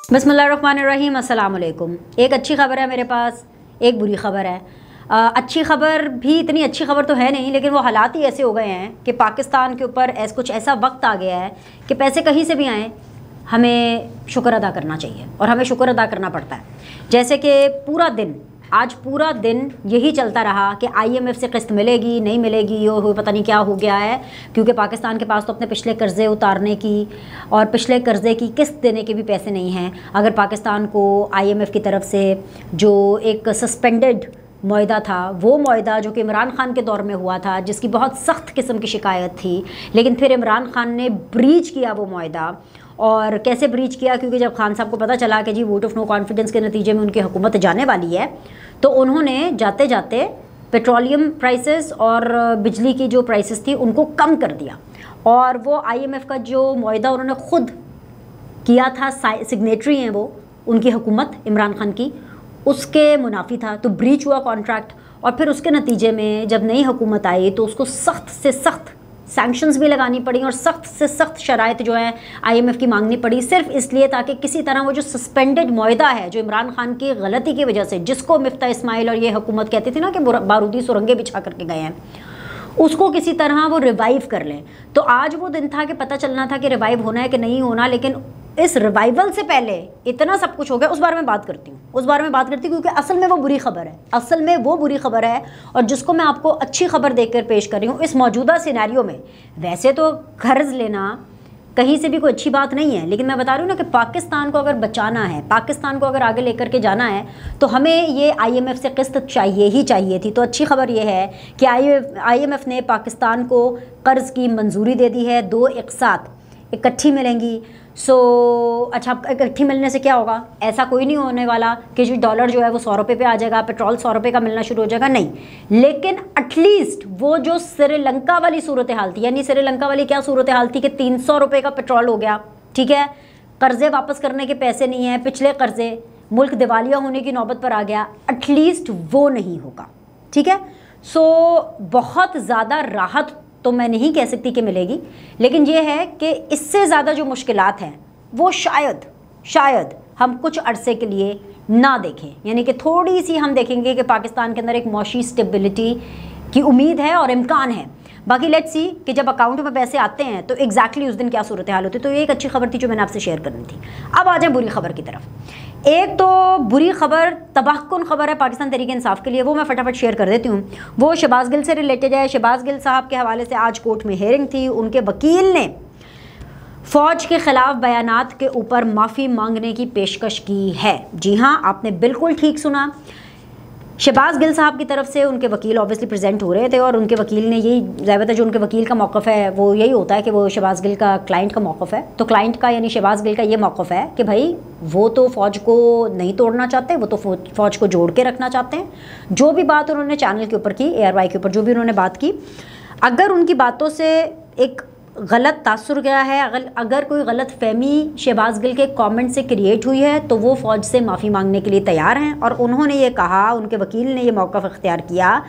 बिस्मिल्लाहिर्रहमानिर्रहीम, अस्सलाम वालेकुम। एक अच्छी खबर है मेरे पास, एक बुरी खबर है। अच्छी खबर भी इतनी अच्छी खबर तो है नहीं, लेकिन वो हालात ही ऐसे हो गए हैं कि पाकिस्तान के ऊपर कुछ ऐसा वक्त आ गया है कि पैसे कहीं से भी आएँ हमें शुक्र अदा करना चाहिए और हमें शुक्र अदा करना पड़ता है। जैसे कि आज पूरा दिन यही चलता रहा कि IMF से किस्त मिलेगी नहीं मिलेगी, ये पता नहीं क्या हो गया है, क्योंकि पाकिस्तान के पास तो अपने पिछले कर्ज़े उतारने की और पिछले कर्ज़े की किस्त देने के भी पैसे नहीं हैं। अगर पाकिस्तान को IMF की तरफ से जो एक सस्पेंडेड मुआहदा था, वो मुआहदा जो कि इमरान खान के दौर में हुआ था, जिसकी बहुत सख्त किस्म की शिकायत थी, लेकिन फिर इमरान खान ने ब्रीच किया वो मुआहदा। और कैसे ब्रीच किया? क्योंकि जब खान साहब को पता चला कि जी वोट ऑफ नो कॉन्फिडेंस के नतीजे में उनकी हुकूमत जाने वाली है, तो उन्होंने जाते जाते पेट्रोलियम प्राइसेस और बिजली की जो प्राइसेस थी उनको कम कर दिया। और वो IMF का जो मुआहदा उन्होंने ख़ुद किया था, सिग्नेटरी हैं वो, उनकी हुकूमत इमरान खान की, उसके मुनाफी था, तो ब्रीच हुआ कॉन्ट्रैक्ट। और फिर उसके नतीजे में जब नई हुकूमत आई तो उसको सख्त से सख्त सैंक्शंस भी लगानी पड़ी और सख्त से सख्त शराइत जो है IMF की मांगनी पड़ी, सिर्फ इसलिए ताकि किसी तरह वो जो सस्पेंडेड मुआहदा है जो इमरान खान की गलती की वजह से, जिसको मिफ्ता इस्माइल और ये हुकूमत कहती थी ना कि बारूदी सुरंगें बिछा करके गए हैं, उसको किसी तरह वो रिवाइव कर लें। तो आज वो दिन था कि पता चलना था कि रिवाइव होना है कि नहीं होना, लेकिन इस रिवाइवल से पहले इतना सब कुछ हो गया। उस बारे में बात करती हूँ क्योंकि असल में वो बुरी खबर है, असल में वो बुरी खबर है, और जिसको मैं आपको अच्छी खबर देकर पेश कर रही हूँ इस मौजूदा सिनेरियो में। वैसे तो कर्ज लेना कहीं से भी कोई अच्छी बात नहीं है, लेकिन मैं बता रही हूँ ना कि पाकिस्तान को अगर बचाना है, पाकिस्तान को अगर आगे लेकर के जाना है, तो हमें ये IMF से किस्त चाहिए ही चाहिए थी। तो अच्छी खबर ये है कि IMF ने पाकिस्तान को कर्ज़ की मंजूरी दे दी है, 2 एक साथ इकट्ठी मिलेंगी। अच्छा, इकट्ठी मिलने से क्या होगा? ऐसा कोई नहीं होने वाला कि जो डॉलर जो है वो 100 रुपये पे आ जाएगा, पेट्रोल 100 रुपये का मिलना शुरू हो जाएगा, नहीं। लेकिन एटलीस्ट वो जो श्रीलंका वाली सूरत हाल थी, यानी श्रीलंका वाली क्या सूरत हाल थी कि 300 रुपये का पेट्रोल हो गया, ठीक है, कर्ज़े वापस करने के पैसे नहीं हैं, पिछले कर्ज़े, मुल्क दिवालिया होने की नौबत पर आ गया, एटलीस्ट वो नहीं होगा, ठीक है। बहुत ज़्यादा राहत तो मैं नहीं कह सकती कि मिलेगी, लेकिन ये है कि इससे ज़्यादा जो मुश्किलात हैं वो शायद हम कुछ अरसे के लिए ना देखें, यानी कि थोड़ी सी हम देखेंगे कि पाकिस्तान के अंदर एक मौशी स्टेबिलिटी की उम्मीद है और इम्कान है। बाकी लेट्स सी कि जब अकाउंट में पैसे आते हैं तो एग्जैक्टली उस दिन क्या सूरत हाल होती है। तो ये एक अच्छी खबर थी जो मैंने आपसे शेयर करनी थी। अब आ जाए बुरी खबर की तरफ। एक तो बुरी खबर, तबाहकुन खबर है पाकिस्तान तहरीक इंसाफ के लिए, वो मैं फटाफट शेयर कर देती हूँ। वो शहबाज गिल से रिलेटेड है। शहबाज गिल साहब के हवाले से आज कोर्ट में हेयरिंग थी। उनके वकील ने फ़ौज के ख़िलाफ़ बयानात के ऊपर माफ़ी मांगने की पेशकश की है। जी हाँ, आपने बिल्कुल ठीक सुना। शहबाज गिल साहब की तरफ से उनके वकील ऑब्वियसली प्रेजेंट हो रहे थे और उनके वकील ने यही, ज़्यादातर जो उनके वकील का मौक़िफ़ है वो यही होता है कि वो शहबाज गिल का क्लाइंट का मौक़िफ़ है। तो क्लाइंट का यानी शहबाज गिल का ये मौक़िफ़ है कि भाई वो तो फ़ौज को नहीं तोड़ना चाहते, वो तो फ़ौज को जोड़ के रखना चाहते हैं। जो भी बात उन्होंने चैनल के ऊपर की, ARY के ऊपर जो भी उन्होंने बात की, अगर उनकी बातों से एक गलत तासुर गया है, अगर कोई गलत फहमी शहबाज गिल के कमेंट से क्रिएट हुई है, तो वो फ़ौज से माफ़ी मांगने के लिए तैयार हैं। और उन्होंने ये कहा, उनके वकील ने ये मौक़िफ़ इख्तियार किया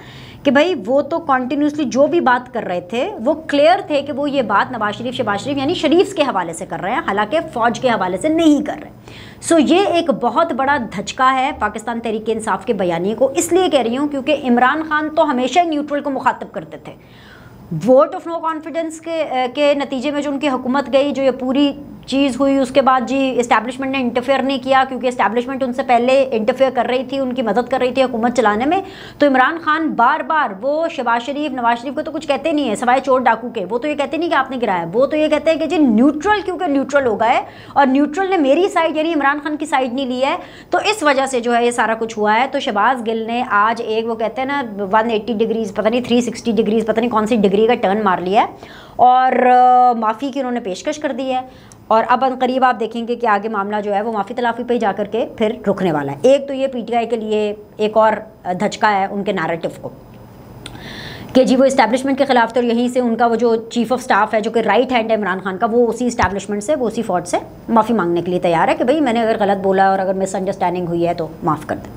कि भाई वो तो कॉन्टीन्यूसली जो भी बात कर रहे थे वो क्लियर थे कि वो ये बात नवाज शरीफ, शहबाज शरीफ यानी शरीफ के हवाले से कर रहे हैं, हालांकि फ़ौज के हवाले से नहीं कर रहे। ये एक बहुत बड़ा धचका है पाकिस्तान तहरीक इंसाफ के बयानिए को। इसलिए कह रही हूँ क्योंकि इमरान खान तो हमेशा ही न्यूट्रल को मुखातब करते थे। वोट ऑफ नो कॉन्फिडेंस के नतीजे में जो उनकी हुकूमत गई, जो ये पूरी चीज़ हुई, उसके बाद जी इस्टेब्लिशमेंट ने इंटरफेयर नहीं किया, क्योंकि इस्टेब्लिशमेंट उनसे पहले इंटरफेयर कर रही थी, उनकी मदद कर रही थी हुकूमत चलाने में। तो इमरान खान बार बार, वो शहबाज शरीफ, नवाज शरीफ को तो कुछ कहते नहीं है सवाए चोर डाकू के, वो तो ये कहते नहीं कि आपने गिराया, वो तो ये कहते हैं कि जी न्यूट्रल, क्योंकि न्यूट्रल हो गए और न्यूट्रल ने मेरी साइड यानी इमरान खान की साइड नहीं ली है, तो इस वजह से जो है ये सारा कुछ हुआ है। तो शहबाज गिल ने आज एक, वो कहते हैं ना 180 डिग्रीज, पता नहीं 360 डिग्रीज, पता नहीं कौन सी डिग्री का टर्न मार लिया है और माफ़ी की उन्होंने पेशकश कर दी है। और अब करीब आप देखेंगे कि आगे मामला जो है वो माफ़ी तलाफ़ी पे ही जा करके फिर रुकने वाला है। एक तो ये PTI के लिए एक और धचका है उनके नैरेटिव को कि जी वो इस्टेब्लिशमेंट के ख़िलाफ़ थे, और यहीं से उनका वो जो चीफ़ ऑफ स्टाफ है जो कि राइट हैंड है इमरान खान का, वो उसी इस्टेब्लिशमेंट से, वो उसी फ़ौज से माफ़ी मांगने के लिए तैयार है कि भाई मैंने अगर गलत बोला और अगर मिसअंडरस्टैंडिंग हुई है तो माफ़ कर दें।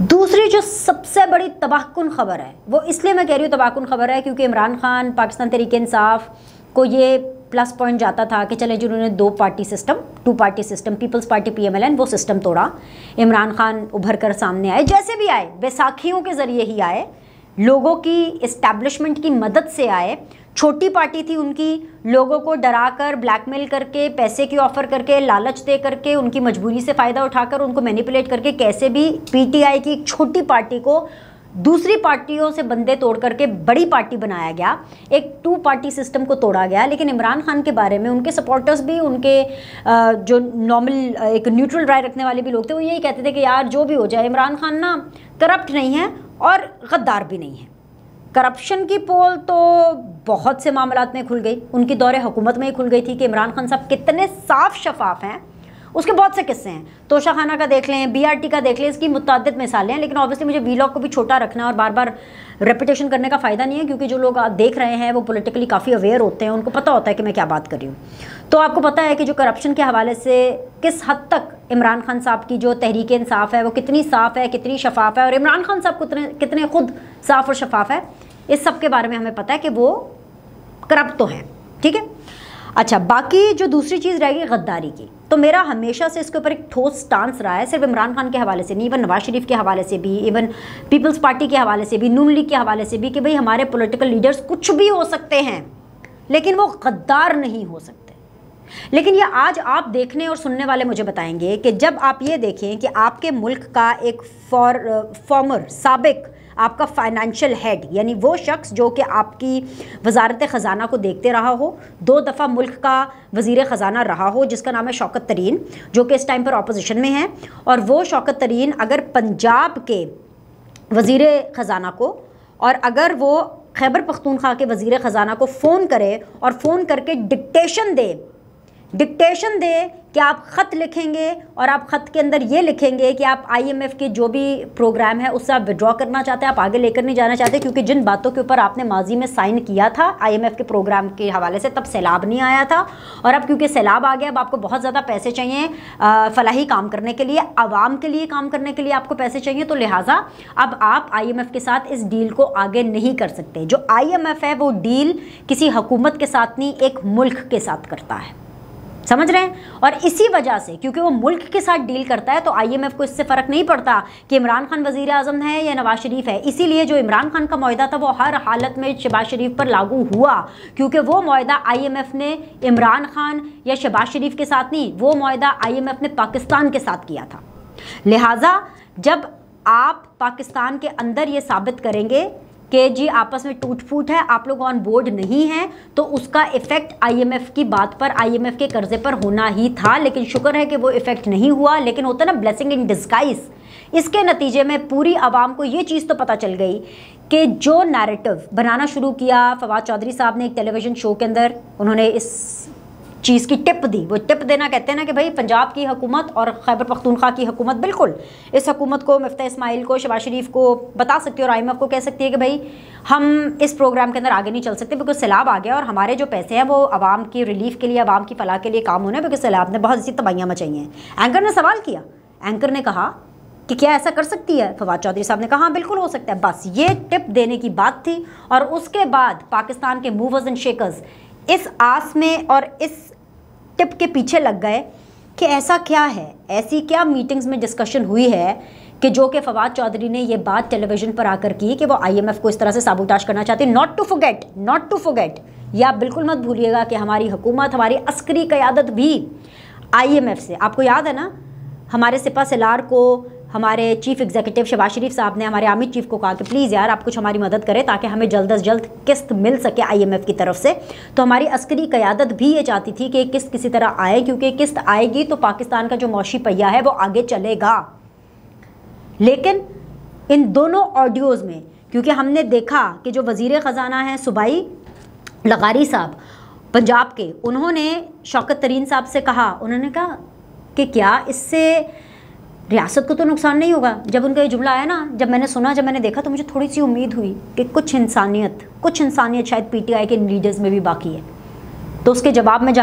दूसरी जो सबसे बड़ी तबाहकुन खबर है, वो इसलिए मैं कह रही हूँ तबाहकुन खबर है क्योंकि इमरान खान, पाकिस्तान तहरीक इंसाफ को ये प्लस पॉइंट जाता था कि चले जिन्होंने 2 party system, 2 party system, people's party PMLN, वो सिस्टम तोड़ा, इमरान खान उभर कर सामने आए, जैसे भी आए, बैसाखियों के ज़रिए ही आए, लोगों की इस्टेब्लिशमेंट की मदद से आए। छोटी पार्टी थी उनकी, लोगों को डराकर, ब्लैकमेल करके, पैसे की ऑफ़र करके, लालच दे करके, उनकी मजबूरी से फ़ायदा उठाकर, उनको मैनिपुलेट करके कैसे भी PTI की एक छोटी पार्टी को दूसरी पार्टियों से बंदे तोड़ करके बड़ी पार्टी बनाया गया, एक 2 पार्टी सिस्टम को तोड़ा गया। लेकिन इमरान खान के बारे में उनके सपोर्टर्स भी, उनके जो नॉर्मल एक न्यूट्रल राय रखने वाले भी लोग थे, वो यही कहते थे कि यार जो भी हो जाए, इमरान खान ना करप्ट नहीं है और गद्दार भी नहीं है। करप्शन की पोल तो बहुत से मामलात में खुल गई, उनकी दौरे हुकूमत में ही खुल गई थी कि इमरान खान साहब कितने साफ शफाफ हैं। उसके बहुत से किस्से हैं, तोशाखाना का देख लें, BRT का देख लें, इसकी मुतअद्दिद मिसालें हैं। लेकिन ऑब्वियसली मुझे वीलॉग को भी छोटा रखना है और बार बार रेपिटेशन करने का फ़ायदा नहीं है, क्योंकि जो लोग देख रहे हैं वो पॉलिटिकली काफ़ी अवेयर होते हैं, उनको पता होता है कि मैं क्या बात कर रही हूँ। तो आपको पता है कि जो करप्शन के हवाले से किस हद तक इमरान खान साहब की जो तहरीक इंसाफ है वो कितनी साफ़ है, कितनी शफाफ है, और इमरान खान साहब कितने खुद साफ़ और शफाफ है, इस सब के बारे में हमें पता है कि वो करप्ट तो हैं। ठीक है, अच्छा, बाकी जो दूसरी चीज़ रहेगी गद्दारी की, तो मेरा हमेशा से इसके ऊपर एक ठोस स्टांस रहा है, सिर्फ इमरान खान के हवाले से नहीं, इवन नवाज शरीफ के हवाले से भी, इवन पीपल्स पार्टी के हवाले से भी, नून लीग के हवाले से भी, कि भाई हमारे पॉलिटिकल लीडर्स कुछ भी हो सकते हैं लेकिन वो गद्दार नहीं हो सकते। लेकिन ये आज आप देखने और सुनने वाले मुझे बताएंगे कि जब आप ये देखें कि आपके मुल्क का एक फॉर्मर साबिक आपका फाइनेंशियल हेड, यानी वो शख्स जो कि आपकी वजारत ख़जाना को देखते रहा हो, 2 दफ़ा मुल्क का वज़ीर ख़जाना रहा हो, जिसका नाम है शौकत तरीन, जो कि इस टाइम पर अपोजिशन में है, और वो शौकत तरीन अगर पंजाब के वज़ीर ख़जाना को, और अगर वो खैबर पख्तूनख्वा के वज़ीर ख़जाना को फ़ोन करे और फ़ोन करके डिक्टेशन दे कि आप ख़त लिखेंगे और आप ख़त के अंदर ये लिखेंगे कि आप IMF के जो भी प्रोग्राम है उससे आप विड्रॉ करना चाहते हैं, आप आगे लेकर नहीं जाना चाहते, क्योंकि जिन बातों के ऊपर आपने माजी में साइन किया था IMF के प्रोग्राम के हवाले से, तब सैलाब नहीं आया था, और अब क्योंकि सैलाब आ गया, अब आपको बहुत ज़्यादा पैसे चाहिए फलाही काम करने के लिए, आवाम के लिए काम करने के लिए आपको पैसे चाहिए, तो लिहाजा अब आप IMF के साथ इस डील को आगे नहीं कर सकते। जो IMF है वो डील किसी हुकूमत के साथ नहीं, एक मुल्क के साथ करता है, समझ रहे हैं? और इसी वजह से, क्योंकि वो मुल्क के साथ डील करता है, तो IMF को इससे फ़र्क नहीं पड़ता कि इमरान खान वज़ीर आज़म है या नवाज शरीफ है। इसीलिए जो इमरान खान का मुआहदा था वो हर हालत में शहबाज शरीफ पर लागू हुआ, क्योंकि वो मुआहदा IMF ने इमरान खान या शहबाज शरीफ के साथ नहीं, वो मुआहदा IMF ने पाकिस्तान के साथ किया था। लिहाजा जब आप पाकिस्तान के अंदर ये साबित करेंगे कि जी आपस में टूट फूट है, आप लोग ऑन बोर्ड नहीं हैं, तो उसका इफ़ेक्ट IMF की बात पर, IMF के कर्जे पर होना ही था। लेकिन शुक्र है कि वो इफ़ेक्ट नहीं हुआ, लेकिन होता ना ब्लेसिंग इन डिस्गाइज। इसके नतीजे में पूरी आवाम को ये चीज़ तो पता चल गई कि जो नैरेटिव बनाना शुरू किया फवाद चौधरी साहब ने एक टेलीविज़न शो के अंदर, उन्होंने इस चीज़ की टिप दी। वो टिप देना कहते हैं ना कि भाई पंजाब की हुकूमत और खैबर पख्तूनख्वा की हुकूमत, बिल्कुल इस हुकूमत को, मुफ्ती इस्माइल को, शहबाज शरीफ को बता सकती है और IMF को कह सकती है कि भाई हम इस प्रोग्राम के अंदर आगे नहीं चल सकते, बिकॉज सैलाब आ गया और हमारे जो पैसे हैं वो आवाम की रिलीफ के लिए, आवाम की फलाह के लिए काम होने, बिकॉज सैलाब ने बहुत सी तबाहियाँ मचाई हैं। एंकर ने सवाल किया, एंकर ने कहा कि क्या ऐसा कर सकती है? फवाद चौधरी साहब ने कहा हाँ बिल्कुल हो सकता है। बस ये टिप देने की बात थी, और उसके बाद पाकिस्तान के मूवर्स एंड शेकर्स इस आस में और इस टिप के पीछे लग गए कि ऐसा क्या है, ऐसी क्या मीटिंग्स में डिस्कशन हुई है कि जो कि फवाद चौधरी ने ये बात टेलीविज़न पर आकर की कि वो IMF को इस तरह से साबुताश करना चाहती है। नॉट टू फॉरगेट, ये आप बिल्कुल मत भूलिएगा कि हमारी हुकूमत, हमारी अस्करी क़यादत भी IMF से, आपको याद है ना, हमारे सिपा सलार को हमारे चीफ एग्जीक्यूटिव शहबाज शरीफ साहब ने हमारे आर्मी चीफ को कहा कि प्लीज़ यार आप कुछ हमारी मदद करें ताकि हमें जल्द अज जल्द किस्त मिल सके IMF की तरफ से। तो हमारी अस्करी क़यादत भी ये चाहती थी कि किस्त किसी तरह आए, क्योंकि किस्त आएगी तो पाकिस्तान का जो मौशी पहिया है वो आगे चलेगा। लेकिन इन दोनों ऑडियोज़ में, क्योंकि हमने देखा कि जो वज़ीर ख़जाना है सूबाई लगारी साहब पंजाब के, उन्होंने शौकत तरीन साहब से कहा, उन्होंने कहा कि क्या इससे रियासत को तो नुकसान नहीं होगा। जब उनका ये जुमला आया ना, जब मैंने सुना, जब मैंने देखा, तो मुझे थोड़ी सी उम्मीद हुई कि कुछ इंसानियत शायद PTI के लीडर्स में भी बाकी है। तो उसके जवाब में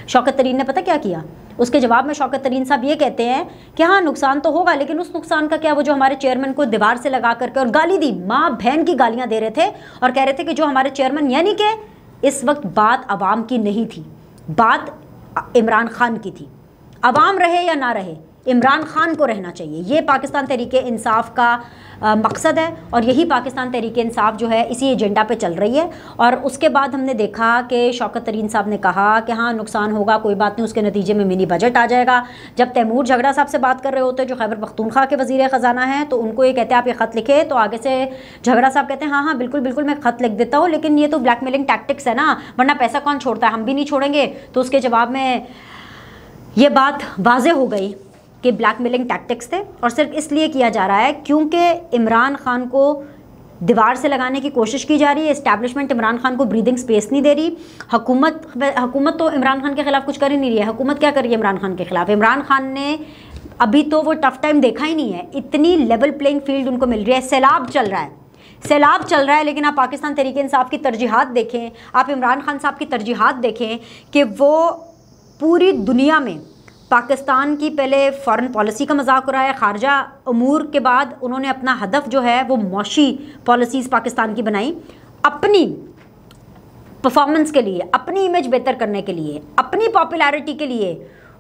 शौकत तरीन ने पता क्या किया? उसके जवाब में शौकत तरीन साहब ये कहते हैं कि हाँ नुकसान तो होगा, लेकिन उस नुकसान का क्या, वो जो हमारे चेयरमैन को दीवार से लगा करके और गाली दी, माँ बहन की गालियाँ दे रहे थे और कह रहे थे कि जो हमारे चेयरमैन, यानी कि इस वक्त बात आवाम की नहीं थी, बात इमरान खान की थी। अवाम रहे या ना रहे, इमरान खान को रहना चाहिए। ये पाकिस्तान तहरीक इंसाफ का मकसद है और यही पाकिस्तान तहरीक इंसाफ जो है इसी एजेंडा पे चल रही है। और उसके बाद हमने देखा कि शौकत तरीन साहब ने कहा कि हाँ नुकसान होगा, कोई बात नहीं, उसके नतीजे में मिनी बजट आ जाएगा। जब तैमूर झगड़ा साहब से बात कर रहे होते जो खैबर पख्तूनख्वा के वज़ीर ख़जाना हैं, तो उनको ये कहते हैं आप ये ख़त लिखे, तो आगे से झगड़ा साहब कहते हैं हाँ हाँ बिल्कुल बिल्कुल मैं ख़त लिख देता हूँ, लेकिन ये तो ब्लैकमेलिंग टैक्टिक्स है ना, वरना पैसा कौन छोड़ता है, हम भी नहीं छोड़ेंगे। तो उसके जवाब में ये बात वाज़ेह हो गई कि ब्लैकमेलिंग टैक्टिक्स थे और सिर्फ इसलिए किया जा रहा है क्योंकि इमरान खान को दीवार से लगाने की कोशिश की जा रही है। इस्टेब्लिशमेंट इमरान खान को ब्रीदिंग स्पेस नहीं दे रही। हुकूमत तो इमरान खान के खिलाफ कुछ कर ही नहीं रही है। हुकूमत क्या कर रही है इमरान खान के खिलाफ? इमरान खान ने अभी तो वो टफ टाइम देखा ही नहीं है, इतनी लेवल प्लेइंग फील्ड उनको मिल रही है। सैलाब चल रहा है, सैलाब चल रहा है, लेकिन आप पाकिस्तान तहरीक इंसाफ की तरजीहात देखें, आप इमरान खान साहब की तरजीहात देखें कि वो पूरी दुनिया में पाकिस्तान की पहले फ़ॉरेन पॉलिसी का मजाक हो रहा है, खारजा अमूर के बाद उन्होंने अपना हदफ जो है वो मौशी पॉलिसीज़ पाकिस्तान की बनाई, अपनी परफॉर्मेंस के लिए, अपनी इमेज बेहतर करने के लिए, अपनी पॉपुलैरिटी के लिए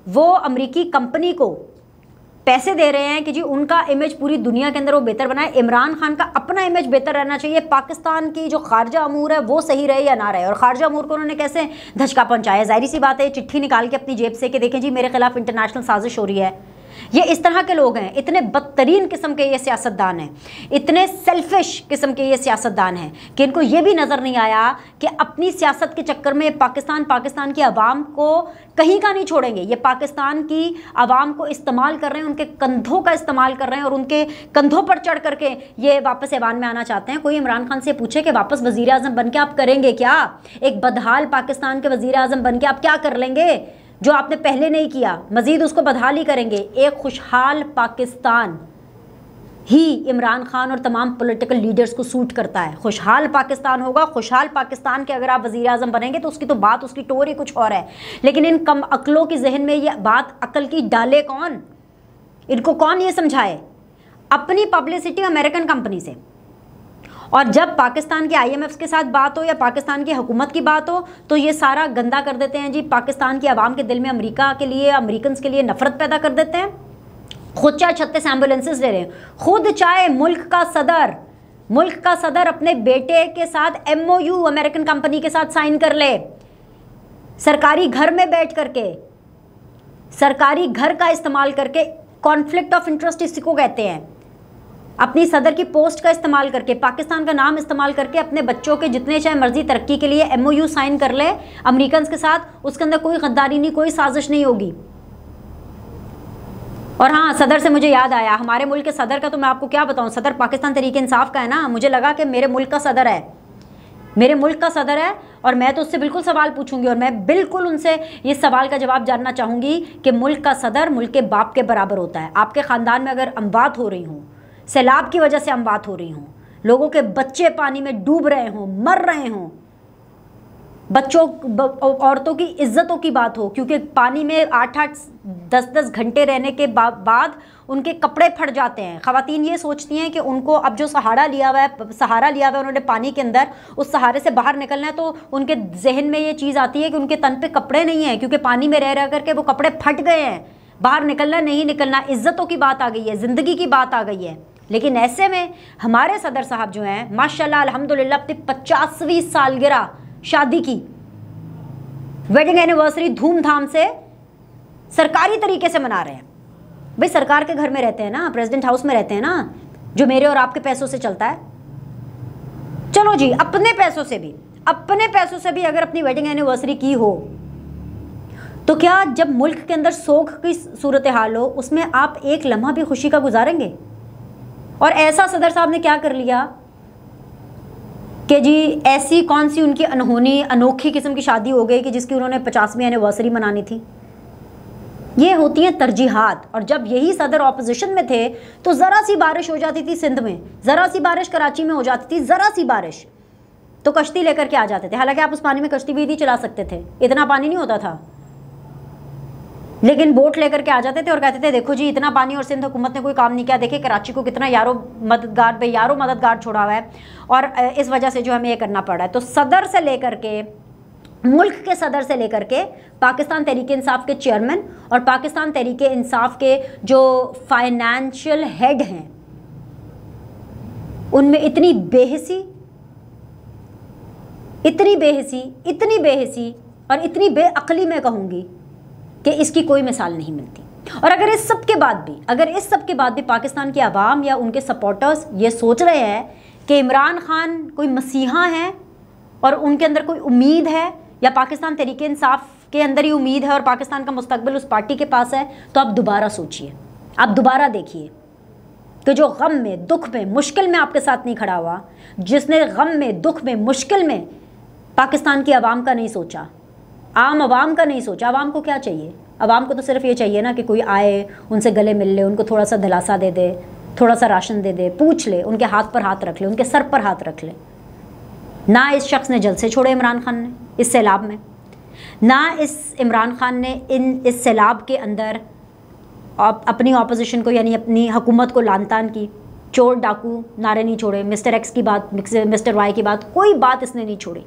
वो अमेरिकी कंपनी को पैसे दे रहे हैं कि जी उनका इमेज पूरी दुनिया के अंदर वो बेहतर बनाए। इमरान खान का अपना इमेज बेहतर रहना चाहिए, पाकिस्तान की जो खारजा अमूर है वो सही रहे या ना रहे। और खारजा अमूर को उन्होंने कैसे धचका पहुंचाया? जाहिर सी बात है, चिट्ठी निकाल के अपनी जेब से कि देखें जी मेरे खिलाफ इंटरनेशनल साजिश हो रही है। ये इस तरह के लोग हैं, इतने बदतरीन किस्म के ये सियासतदान हैं, इतने सेल्फिश किस्म के ये सियासतदान हैं कि इनको ये भी नज़र नहीं आया कि अपनी सियासत के चक्कर में पाकिस्तान की आवाम को कहीं का नहीं छोड़ेंगे। ये पाकिस्तान की आवाम को इस्तेमाल कर रहे हैं, उनके कंधों का इस्तेमाल कर रहे हैं और उनके कंधों पर चढ़ करके ये वापस ऐवान में आना चाहते हैं। कोई इमरान खान से पूछे कि वापस वज़ीर आज़म बन के आप करेंगे क्या? एक बदहाल पाकिस्तान के वज़ीर आज़म बन के आप क्या कर लेंगे जो आपने पहले नहीं किया? मज़ीद उसको बदहाल ही करेंगे। एक खुशहाल पाकिस्तान ही इमरान खान और तमाम पॉलिटिकल लीडर्स को सूट करता है। खुशहाल पाकिस्तान होगा, खुशहाल पाकिस्तान के अगर आप वज़ीर आज़म बनेंगे तो उसकी तो बात, उसकी टोर ही कुछ और है। लेकिन इन कम अक्लों के जहन में ये बात अक्ल की डाले कौन? इनको कौन ये समझाए? अपनी पब्लिसिटी अमेरिकन कंपनी से, और जब पाकिस्तान के IMF के साथ बात हो या पाकिस्तान की हुकूमत की बात हो तो ये सारा गंदा कर देते हैं जी। पाकिस्तान की आवाम के दिल में अमेरिका के लिए, अमेरिकन के लिए नफरत पैदा कर देते हैं। खुद चाहे 36 एम्बुलेंसेज ले रहे हैं, खुद चाहे मुल्क का सदर अपने बेटे के साथ MOU अमेरिकन कंपनी के साथ साइन कर ले, सरकारी घर में बैठ करके, सरकारी घर का इस्तेमाल करके। कॉन्फ्लिक्ट ऑफ इंटरेस्ट इसको कहते हैं। अपनी सदर की पोस्ट का इस्तेमाल करके, पाकिस्तान का नाम इस्तेमाल करके अपने बच्चों के जितने चाहे मर्जी तरक्की के लिए MOU साइन कर ले अमेरिकन के साथ। उसके अंदर कोई गद्दारी नहीं, कोई साजिश नहीं होगी। और हाँ, सदर से मुझे याद आया, हमारे मुल्क के सदर का तो मैं आपको क्या बताऊँ, सदर पाकिस्तान तहरीक इंसाफ का है ना। मुझे लगा कि मेरे मुल्क का सदर है, मेरे मुल्क का सदर है और मैं तो उससे बिल्कुल सवाल पूछूंगी और मैं बिल्कुल उनसे ये सवाल का जवाब जानना चाहूँगी कि मुल्क का सदर मुल्क के बाप के बराबर होता है। आपके ख़ानदान में अगर अमवात हो रही हूँ, सैलाब की वजह से अमवात हो रही हों, लोगों के बच्चे पानी में डूब रहे हों, मर रहे हों, बच्चों औरतों की इज्जतों की बात हो, क्योंकि पानी में 8-8 10-10 घंटे रहने के बाद उनके कपड़े फट जाते हैं। ख़वातीन ये सोचती हैं कि उनको अब जो सहारा लिया हुआ है उन्होंने पानी के अंदर, उस सहारे से बाहर निकलना है, तो उनके जहन में ये चीज़ आती है कि उनके तन पे कपड़े नहीं हैं, क्योंकि पानी में रह करके वो कपड़े फट गए हैं। बाहर निकलना नहीं निकलना, इज्जतों की बात आ गई है, ज़िंदगी की बात आ गई है। लेकिन ऐसे में हमारे सदर साहब जो हैं माशाल्लाह अल्हम्दुलिल्लाह अपनी 50वीं सालगिरह शादी की वेडिंग एनिवर्सरी धूमधाम से सरकारी तरीके से मना रहे हैं। भाई सरकार के घर में रहते हैं ना, प्रेसिडेंट हाउस में रहते हैं ना, जो मेरे और आपके पैसों से चलता है। चलो जी, अपने पैसों से भी अगर अपनी वेडिंग एनिवर्सरी की हो तो क्या जब मुल्क के अंदर सोख की सूरत हाल हो उसमें आप एक लम्हा भी खुशी का गुजारेंगे? और ऐसा सदर साहब ने क्या कर लिया कि जी ऐसी कौन सी उनकी अनहोनी अनोखी किस्म की शादी हो गई कि जिसकी उन्होंने 50वीं एनिवर्सरी मनानी थी। ये होती हैं तरजीहात। और जब यही सदर ऑपोजिशन में थे तो ज़रा सी बारिश हो जाती थी सिंध में, ज़रा सी बारिश कराची में हो जाती थी, ज़रा सी बारिश तो कश्ती लेकर के आ जाते थे। हालांकि आप उस पानी में कश्ती भी नहीं चला सकते थे, इतना पानी नहीं होता था, लेकिन बोट लेकर के आ जाते थे और कहते थे देखो जी इतना पानी और सिंध हुकूमत ने कोई काम नहीं किया, देखिए कराची को कितना यारो मददगार छोड़ा हुआ है और इस वजह से जो हमें ये करना पड़ रहा है। तो सदर से लेकर के मुल्क के सदर से लेकर के पाकिस्तान तहरीक इंसाफ के चेयरमैन और पाकिस्तान तहरीक इंसाफ के जो फाइनेंशियल हेड हैं, उनमें इतनी बेहिसी और इतनी बेअक्ली मैं कहूँगी कि इसकी कोई मिसाल नहीं मिलती। और अगर इस सब के बाद भी पाकिस्तान की आवाम या उनके सपोर्टर्स ये सोच रहे हैं कि इमरान खान कोई मसीहा हैं और उनके अंदर कोई उम्मीद है, या पाकिस्तान तहरीक इंसाफ के अंदर ही उम्मीद है और पाकिस्तान का मुस्तकबिल उस पार्टी के पास है, तो आप दोबारा सोचिए, आप दोबारा देखिए कि जो गम में, दुख में, मुश्किल में आपके साथ नहीं खड़ा हुआ, जिसने गम में, दुख में, मुश्किल में पाकिस्तान की आवाम का नहीं सोचा, आम आवाम का नहीं सोचा। आवाम को क्या चाहिए? आवाम को तो सिर्फ ये चाहिए ना कि कोई आए, उनसे गले मिल ले, उनको थोड़ा सा दिलासा दे दे, थोड़ा सा राशन दे दे, पूछ ले, उनके हाथ पर हाथ रख ले, उनके सर पर हाथ रख ले। ना इस शख्स ने जलसे छोड़े इमरान खान ने इस सैलाब में, ना इस इमरान खान ने इस सैलाब के अंदर अपनी ऑपोजिशन को यानी अपनी हुकूमत को लानतान की, चोर डाकू नारे नहीं छोड़े, मिस्टर एक्स की बात, मिस्टर वाई की बात, कोई बात इसने नहीं छोड़ी।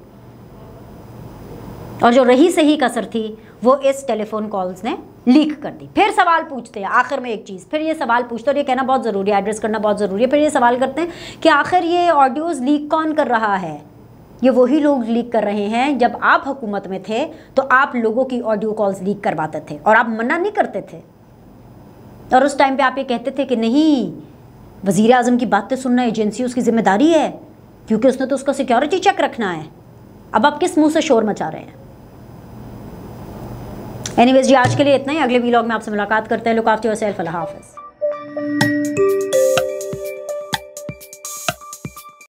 और जो रही सही कसर थी वो इस टेलीफोन कॉल्स ने लीक कर दी। फिर सवाल पूछते हैं आखिर में एक चीज़, फिर ये सवाल पूछते हैं और ये कहना बहुत ज़रूरी है, एड्रेस करना बहुत ज़रूरी है। फिर ये सवाल करते हैं कि आखिर ये ऑडियोज़ लीक कौन कर रहा है? ये वही लोग लीक कर रहे हैं जब आप हुकूमत में थे तो आप लोगों की ऑडियो कॉल्स लीक करवाते थे और आप मना नहीं करते थे। और उस टाइम पे आप ये कहते थे कि नहीं, वज़ीर आज़म की बातें सुनना एजेंसी उसकी ज़िम्मेदारी है, क्योंकि उसने तो उसका सिक्योरिटी चेक रखना है। अब आप किस मुंह से शोर मचा रहे हैं? एनीवेज जी, आज के लिए इतना ही। अगले वीलॉग में आपसे मुलाकात करते हैं। Look after yourself. अल्लाह हाफ़िज़।